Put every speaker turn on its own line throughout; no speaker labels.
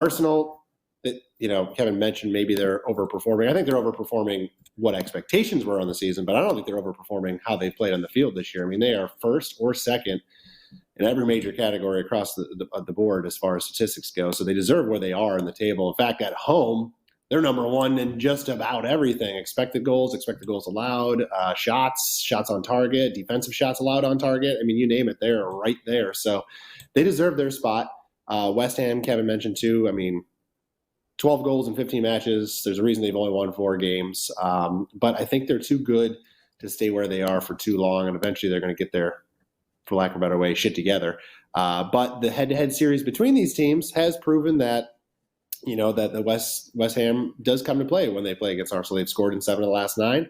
Arsenal, Kevin mentioned maybe they're overperforming. I think they're overperforming what expectations were on the season, but I don't think they're overperforming how they've played on the field this year. I mean, they are first or second in every major category across the board as far as statistics go. So they deserve where they are in the table. In fact, at home, they're number one in just about everything. Expected goals allowed, shots on target, defensive shots allowed on target. I mean, you name it, they're right there. So they deserve their spot. West Ham, Kevin mentioned too. I mean, 12 goals in 15 matches. There's a reason they've only won 4 games. But I think they're too good to stay where they are for too long, and eventually they're going to get their, for lack of a better way, shit together. But the head-to-head series between these teams has proven that, that the West Ham does come to play when they play against Arsenal. They've scored in 7 of the last 9.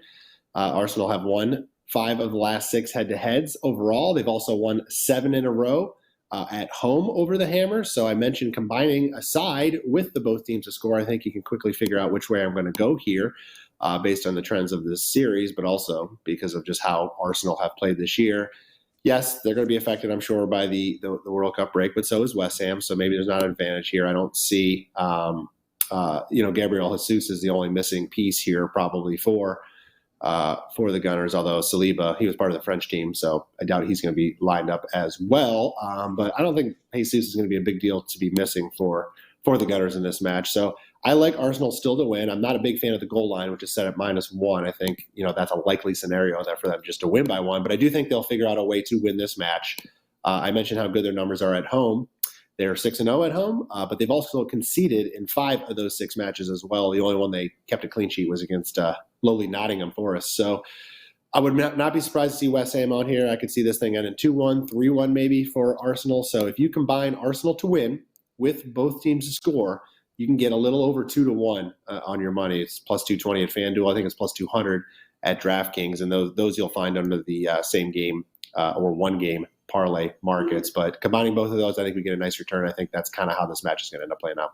Arsenal have won 5 of the last 6 head-to-heads overall. They've also won 7 in a row at home over the Hammers. So I mentioned combining a side with the both teams to score. I think you can quickly figure out which way I'm going to go here based on the trends of this series, but also because of just how Arsenal have played this year. Yes, they're going to be affected, I'm sure, by the World Cup break, but so is West Ham. So maybe there's not an advantage here. I don't see, Gabriel Jesus is the only missing piece here probably for the Gunners, although Saliba, he was part of the French team, so I doubt he's going to be lined up as well. But I don't think Jesus is going to be a big deal to be missing for the Gunners in this match. So I like Arsenal still to win. I'm not a big fan of the goal line, which is set at -1. I think, that's a likely scenario there for them just to win by 1. But I do think they'll figure out a way to win this match. I mentioned how good their numbers are at home. They're 6-0 at home, but they've also conceded in 5 of those 6 matches as well. The only one they kept a clean sheet was against lowly Nottingham Forest. So I would not be surprised to see West Ham out here. I could see this thing ending 2-1, 3-1 maybe for Arsenal. So if you combine Arsenal to win with both teams to score, you can get a little over 2-1 on your money. It's plus 220 at FanDuel. I think it's plus 200 at DraftKings, and those you'll find under the same game or one game parlay markets. But combining both of those, I think we get a nice return. I think that's kind of how this match is going to end up playing out.